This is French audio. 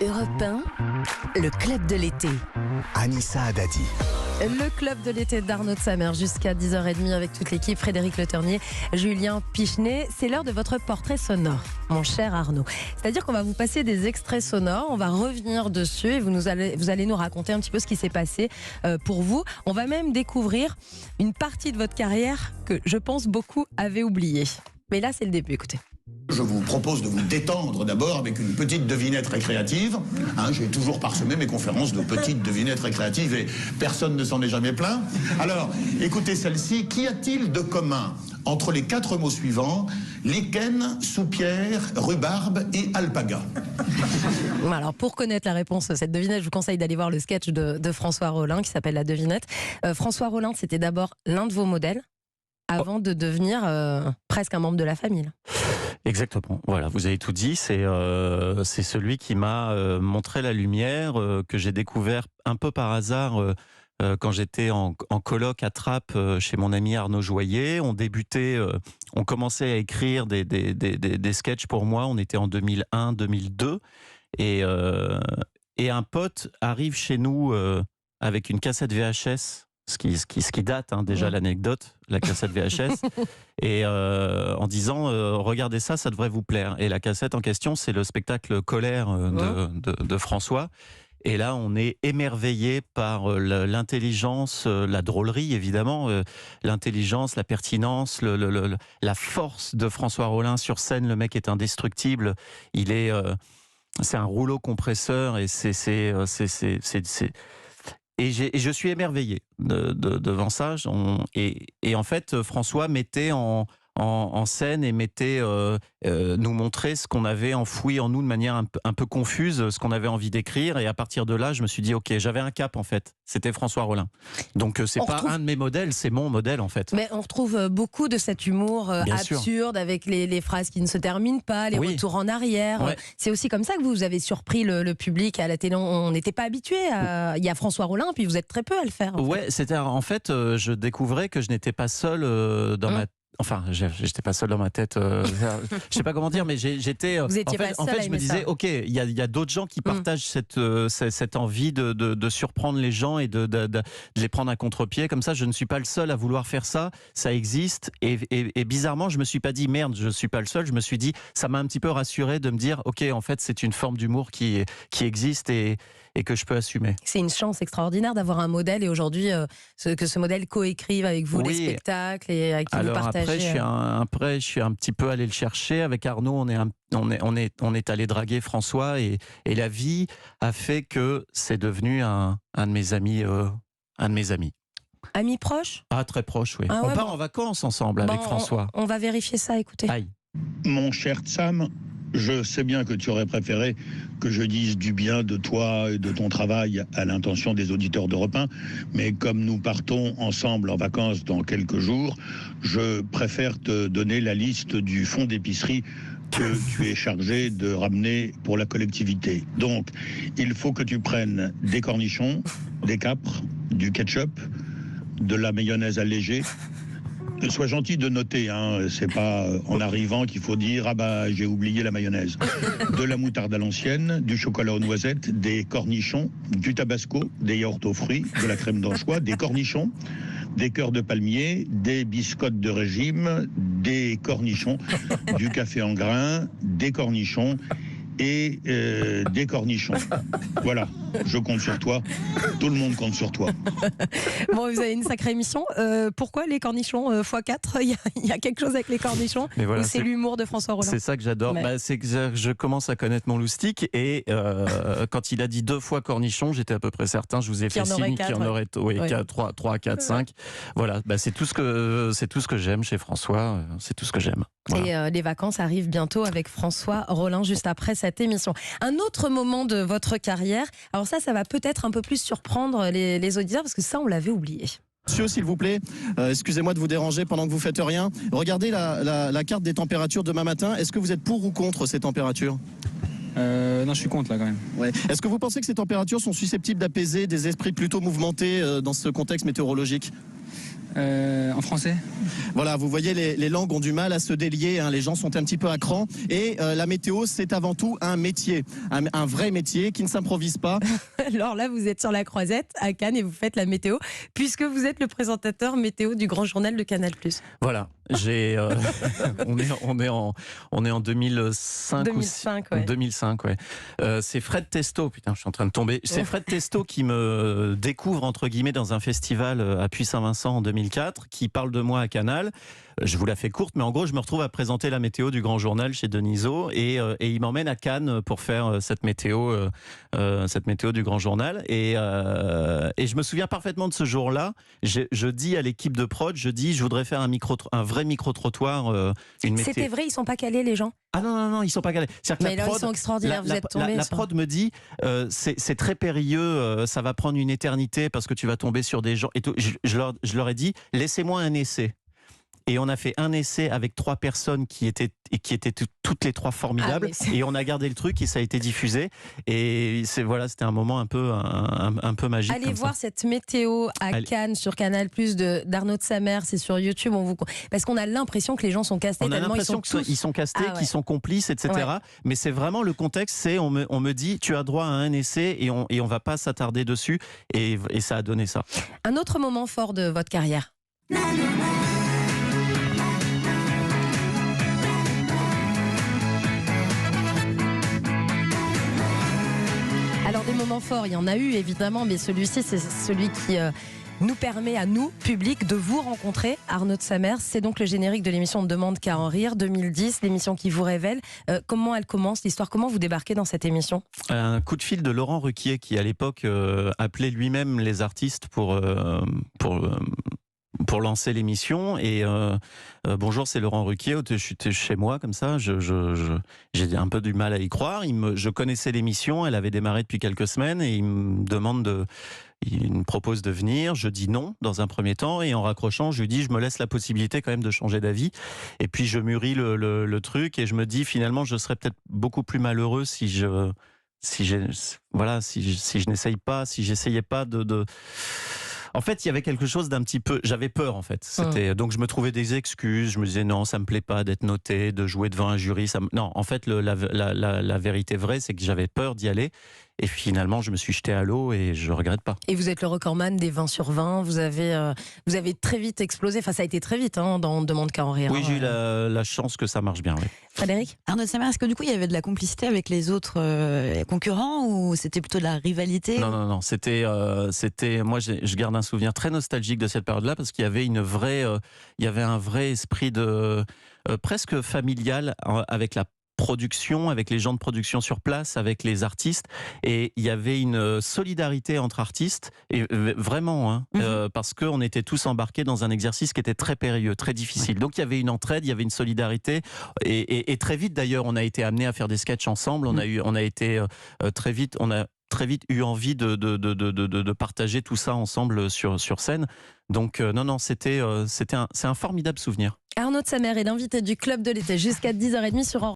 Europe 1, le club de l'été. Anissa Haddadi. Le club de l'été d'Arnaud de Samer jusqu'à 10h30 avec toute l'équipe, Frédéric Le Ternier, Julien Pichenet. C'est l'heure de votre portrait sonore, mon cher Arnaud. C'est-à-dire qu'on va vous passer des extraits sonores, on va revenir dessus et vous allez nous raconter un petit peu ce qui s'est passé pour vous. On va même découvrir une partie de votre carrière que je pense beaucoup avaient oublié. Mais là, c'est le début, écoutez. Je vous propose de vous détendre d'abord avec une petite devinette récréative. J'ai toujours parsemé mes conférences de petites devinettes récréatives et personne ne s'en est jamais plaint. Alors, écoutez celle-ci. Qu'y a-t-il de commun entre les 4 mots suivants: lichen, soupière, rhubarbe et alpaga? Alors, pour connaître la réponse à cette devinette, je vous conseille d'aller voir le sketch de François Rollin qui s'appelle La Devinette. François Rollin, c'était d'abord l'un de vos modèles avant de devenir presque un membre de la famille. Exactement, voilà, vous avez tout dit, c'est celui qui m'a montré la lumière, que j'ai découvert un peu par hasard quand j'étais en coloc à Trappes chez mon ami Arnaud Joyer. On débutait, on commençait à écrire des sketchs pour moi, on était en 2001-2002, et un pote arrive chez nous avec une cassette VHS, ce qui date déjà l'anecdote, la cassette VHS, et en disant regardez ça, ça devrait vous plaire. Et la cassette en question, c'est le spectacle Colère de François. Et là, on est émerveillé par l'intelligence, la drôlerie évidemment, l'intelligence, la pertinence, la force de François Rollin sur scène. Le mec est indestructible. C'est un rouleau compresseur et Et je suis émerveillé devant ça. Et en fait, François mettait en scène et nous montrait ce qu'on avait enfoui en nous de manière un peu confuse, ce qu'on avait envie d'écrire. Et à partir de là, je me suis dit, ok, j'avais un cap en fait. C'était François Rollin. Donc c'est pas un de mes modèles, c'est mon modèle en fait. Mais on retrouve beaucoup de cet humour absurde sûr. Avec les phrases qui ne se terminent pas, les retours en arrière. Ouais. C'est aussi comme ça que vous avez surpris le public à la télé. On n'était pas habitué il y a François Rollin, puis vous êtes très peu à le faire. Ouais, c'était en fait, je découvrais que je n'étais pas seul dans ma. Enfin, j'étais pas seul dans ma tête. Je sais pas comment dire, mais j'étais. Vous étiez pas seul. En fait, je me disais, ok, il y a d'autres gens qui partagent cette envie de surprendre les gens et de les prendre à contre-pied. Comme ça, je ne suis pas le seul à vouloir faire ça. Ça existe. Et bizarrement, je me suis pas dit merde, je suis pas le seul. Je me suis dit, ça m'a un petit peu rassuré de me dire, ok, en fait, c'est une forme d'humour qui existe et que je peux assumer. C'est une chance extraordinaire d'avoir un modèle et aujourd'hui que ce modèle coécrive avec vous les spectacles et avec qui vous partagez. Après, je suis un petit peu allé le chercher avec Arnaud. On est allé draguer François et la vie a fait que c'est devenu un de mes amis. Amis proches ? Ah, très proche, oui. On part en vacances ensemble avec François. On va vérifier ça, écoutez. Aïe. Mon cher Sam, je sais bien que tu aurais préféré que je dise du bien de toi et de ton travail à l'intention des auditeurs d'Europe 1, mais comme nous partons ensemble en vacances dans quelques jours, je préfère te donner la liste du fonds d'épicerie que tu es chargé de ramener pour la collectivité. Donc, il faut que tu prennes des cornichons, des capres, du ketchup, de la mayonnaise allégée. Sois gentil de noter, c'est pas en arrivant qu'il faut dire « Ah bah j'ai oublié la mayonnaise ». De la moutarde à l'ancienne, du chocolat aux noisettes, des cornichons, du tabasco, des yaourts aux fruits, de la crème d'anchois, des cornichons, des cœurs de palmier, des biscottes de régime, des cornichons, du café en grains, des cornichons et des cornichons. Voilà, je compte sur toi. Tout le monde compte sur toi. Bon, vous avez une sacrée émission. Pourquoi les cornichons x4 Il y a quelque chose avec les cornichons. Mais voilà, ou c'est l'humour de François Rollin? C'est ça que j'adore. C'est que je commence à connaître mon loustic et quand il a dit 2 fois cornichon, j'étais à peu près certain, je vous ai fait signe qu'il y en aurait 3, 4, 5. Voilà, c'est tout ce que j'aime chez François, c'est tout ce que j'aime. Voilà. Et les vacances arrivent bientôt avec François Rollin juste après cette émission. Un autre moment de votre carrière, alors ça va peut-être un peu plus surprendre les auditeurs parce que ça on l'avait oublié. Monsieur, s'il vous plaît, excusez-moi de vous déranger pendant que vous faites rien. Regardez la carte des températures demain matin. Est-ce que vous êtes pour ou contre ces températures ? Non, je suis contre là quand même. Ouais. Est-ce que vous pensez que ces températures sont susceptibles d'apaiser des esprits plutôt mouvementés dans ce contexte météorologique ? En français. Voilà, vous voyez, les langues ont du mal à se délier, hein, les gens sont un petit peu à cran. Et la météo, c'est avant tout un métier, un vrai métier qui ne s'improvise pas. Alors là, vous êtes sur la Croisette à Cannes et vous faites la météo, puisque vous êtes le présentateur météo du Grand Journal de Canal+. Voilà, on est en 2005 2005, ouais. 2005, ouais. C'est Fred Testo, putain, je suis en train de tomber. C'est Fred Testo qui me découvre entre guillemets dans un festival à Puy-Saint-Vincent en 2004, qui parle de moi à Canal. Je vous la fais courte, mais en gros, je me retrouve à présenter la météo du Grand Journal chez Denisot et il m'emmène à Cannes pour faire cette météo du Grand Journal. Et je me souviens parfaitement de ce jour-là. Je dis à l'équipe de prod, je voudrais faire un vrai micro-trottoir, une météo. C'était vrai, ils sont pas calés les gens. Ah non, ils sont pas calés. Mais là, ils sont extraordinaires, vous êtes tombés. La prod me dit, c'est très périlleux, ça va prendre une éternité parce que tu vas tomber sur des gens. Et tout. Je leur ai dit, laissez-moi un essai. Et on a fait un essai avec 3 personnes qui étaient toutes les 3 formidables. Et on a gardé le truc et ça a été diffusé. Et c'était un moment un peu magique. Allez voir cette météo à Cannes sur Canal+ d'Arnaud de Samer, c'est sur YouTube. Parce qu'on a l'impression que les gens sont castés. On a l'impression qu'ils sont castés, qu'ils sont complices, etc. Ouais. Mais c'est vraiment le contexte. C'est on me dit tu as droit à un essai et on va pas s'attarder dessus. Et ça a donné ça. Un autre moment fort de votre carrière. Alors des moments forts, il y en a eu évidemment, mais celui-ci c'est celui qui nous permet à nous, public, de vous rencontrer. Arnaud de Samer, c'est donc le générique de l'émission On demande qu'à en rire, 2010, l'émission qui vous révèle. Comment elle commence, l'histoire? Comment vous débarquez dans cette émission? Un coup de fil de Laurent Ruquier qui à l'époque appelait lui-même les artistes pour lancer l'émission et bonjour, c'est Laurent Ruquier, je suis chez moi comme ça, j'ai un peu du mal à y croire. Je connaissais l'émission, elle avait démarré depuis quelques semaines et il me propose de venir. Je dis non dans un premier temps et en raccrochant, je lui dis je me laisse la possibilité quand même de changer d'avis. Et puis je mûris le truc et je me dis finalement je serais peut-être beaucoup plus malheureux si je n'essaye pas, si j'essayais pas de... En fait, il y avait quelque chose d'un petit peu... J'avais peur, en fait. Donc, je me trouvais des excuses. Je me disais, non, ça me plaît pas d'être noté, de jouer devant un jury. Non, en fait, la vérité vraie, c'est que j'avais peur d'y aller. Et finalement, je me suis jeté à l'eau et je regrette pas. Et vous êtes le recordman des 20 sur 20. Vous avez très vite explosé. Enfin, ça a été très vite dans On demande qu'à en rire. Oui, j'ai eu la chance que ça marche bien. Oui. Frédéric? Arnaud de Samer, est-ce que du coup, il y avait de la complicité avec les autres concurrents ou c'était plutôt de la rivalité? Non. C'était moi, je garde un souvenir très nostalgique de cette période-là parce qu'il y avait un vrai esprit de presque familial avec la production, avec les gens de production sur place, avec les artistes, et il y avait une solidarité entre artistes, et vraiment, parce qu'on était tous embarqués dans un exercice qui était très périlleux, très difficile. Donc il y avait une entraide, il y avait une solidarité, et très vite d'ailleurs, on a été amenés à faire des sketchs ensemble, on a très vite eu envie de partager tout ça ensemble sur scène. Donc non, c'est un formidable souvenir. Arnaud de Samer est l'invité du Club de l'été jusqu'à 10h30 sur